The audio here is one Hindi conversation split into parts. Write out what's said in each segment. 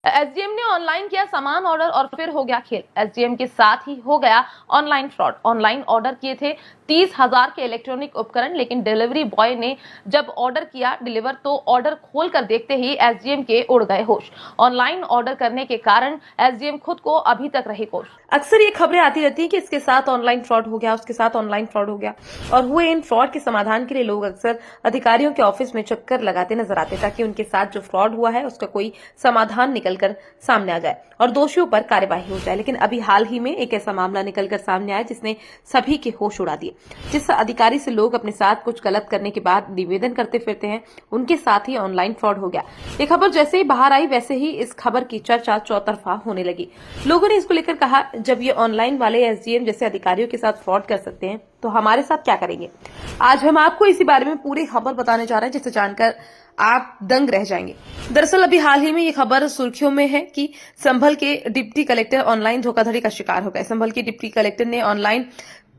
एसडीएम ने ऑनलाइन किया सामान ऑर्डर और फिर हो गया खेल। एसडीएम के साथ ही हो गया ऑनलाइन फ्रॉड। ऑनलाइन ऑर्डर किए थे 30,000 के इलेक्ट्रॉनिक उपकरण, लेकिन डिलीवरी बॉय ने जब ऑर्डर किया डिलीवर तो ऑर्डर खोलकर देखते ही एसडीएम के उड़ गए होश। ऑनलाइन ऑर्डर करने के कारण एसडीएम खुद को अभी तक रहे होश। अक्सर ये खबरें आती रहती है कि इसके साथ ऑनलाइन फ्रॉड हो गया, उसके साथ ऑनलाइन फ्रॉड हो गया, और हुए इन फ्रॉड के समाधान के लिए लोग अक्सर अधिकारियों के ऑफिस में चक्कर लगाते नजर आते ताकि उनके साथ जो फ्रॉड हुआ है उसका कोई समाधान निकलकर सामने आ जाए और दोषियों पर कार्यवाही हो जाए। लेकिन अभी हाल ही में एक ऐसा मामला निकलकर सामने आया जिसने सभी के होश उड़ा दिए। जिस अधिकारी से लोग अपने साथ कुछ गलत करने के बाद निवेदन करते फिरते हैं, उनके साथ ही ऑनलाइन फ्रॉड हो गया। ये खबर जैसे ही बाहर आई वैसे ही इस खबर की चर्चा चौतरफा होने लगी। लोगों ने इसको लेकर कहा, जब ये ऑनलाइन वाले एसडीएम जैसे अधिकारियों के साथ फ्रॉड कर सकते हैं तो हमारे साथ क्या करेंगे। आज हम आपको इसी बारे में पूरी खबर बताने जा रहे हैं जिसे जानकर आप दंग रह जाएंगे। दरअसल अभी हाल ही में ये खबर सुर्खियों में है कि संभल के डिप्टी कलेक्टर ऑनलाइन धोखाधड़ी का शिकार हो गए। संभल के डिप्टी कलेक्टर ने ऑनलाइन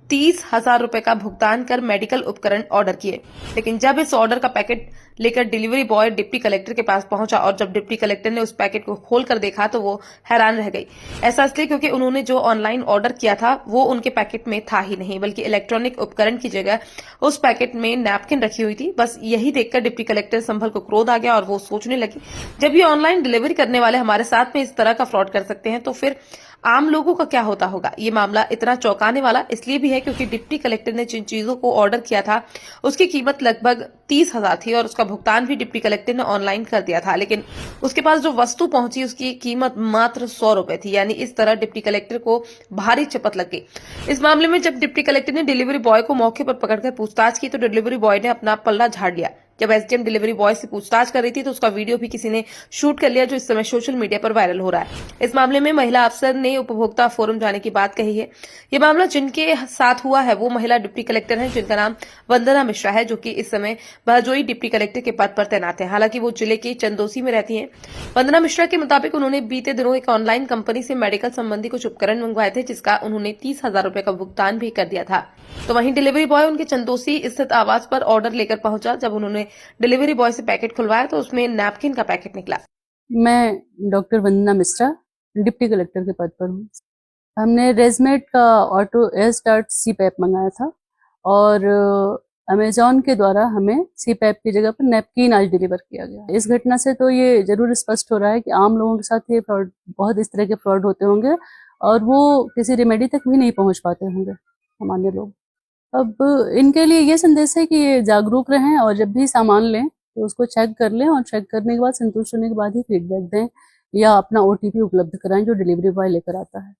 30,000 रुपए का भुगतान कर मेडिकल उपकरण ऑर्डर किए, लेकिन जब इस ऑर्डर का पैकेट लेकर डिलीवरी बॉय डिप्टी कलेक्टर के पास पहुंचा और जब डिप्टी कलेक्टर ने उस पैकेट को खोलकर देखा तो वो हैरान रह गई। ऐसा इसलिए क्योंकि उन्होंने जो ऑनलाइन ऑर्डर किया था वो उनके पैकेट में था ही नहीं, बल्कि इलेक्ट्रॉनिक उपकरण की जगह उस पैकेट में नैपकिन रखी हुई थी। बस यही देखकर डिप्टी कलेक्टर संभल को क्रोध आ गया और वो सोचने लगी, जब ये ऑनलाइन डिलीवरी करने वाले हमारे साथ में इस तरह का फ्रॉड कर सकते हैं तो फिर आम लोगों का क्या होता होगा। ये मामला इतना चौंकाने वाला इसलिए भी है क्योंकि डिप्टी कलेक्टर ने जिन चीजों को ऑर्डर किया था उसकी कीमत लगभग 30,000 थी और उसका भुगतान भी डिप्टी कलेक्टर ने ऑनलाइन कर दिया था, लेकिन उसके पास जो वस्तु पहुंची उसकी कीमत मात्र 100 रुपए थी। यानी इस तरह डिप्टी कलेक्टर को भारी चपत लग गई। इस मामले में जब डिप्टी कलेक्टर ने डिलीवरी बॉय को मौके पर पकड़कर पूछताछ की तो डिलीवरी बॉय ने अपना पल्ला झाड़ लिया। जब एसडीएम डिलीवरी बॉय से पूछताछ कर रही थी तो उसका वीडियो भी किसी ने शूट कर लिया, जो इस समय सोशल मीडिया पर वायरल हो रहा है। इस मामले में महिला अफसर ने उपभोक्ता फोरम जाने की बात कही है। ये मामला जिनके साथ हुआ है वो महिला डिप्टी कलेक्टर है जिनका नाम वंदना मिश्रा है, जो कि इस समय बहजोई डिप्टी कलेक्टर के पद पर तैनात है। हालांकि वो जिले के चंदोसी में रहती हैं। वंदना मिश्रा के मुताबिक उन्होंने बीते दिनों एक ऑनलाइन कंपनी से मेडिकल संबंधी कुछ उपकरण मंगवाए थे, जिसका उन्होंने 30,000 रुपए का भुगतान भी कर दिया था। तो वहीं डिलीवरी बॉय उनके चंदोसी स्थित आवास पर ऑर्डर लेकर पहुंचा। जब उन्होंने डिलीवरी बॉय से पैकेट खुलवाया तो उसमें नैपकिन का पैकेट निकला। मैं डॉक्टर वंदना मिश्रा डिप्टी कलेक्टर के पद पर हूँ। हमने रेजमेट का ऑटो एयर स्टार्ट सी पैप मंगाया था और अमेजॉन के द्वारा हमें सी पैप की जगह पर नैपकिन आज डिलीवर किया गया। इस घटना से तो ये जरूर स्पष्ट हो रहा है कि आम लोगों के साथ ये फ्रॉड, बहुत इस तरह के फ्रॉड होते होंगे और वो किसी रेमेडी तक भी नहीं पहुंच पाते होंगे सामान्य लोग। अब इनके लिए ये संदेश है कि ये जागरूक रहें और जब भी सामान लें तो उसको चेक कर लें और चेक करने के बाद संतुष्ट होने के बाद ही फीडबैक दें या अपना ओटीपी उपलब्ध कराएं जो डिलीवरी बॉय लेकर आता है।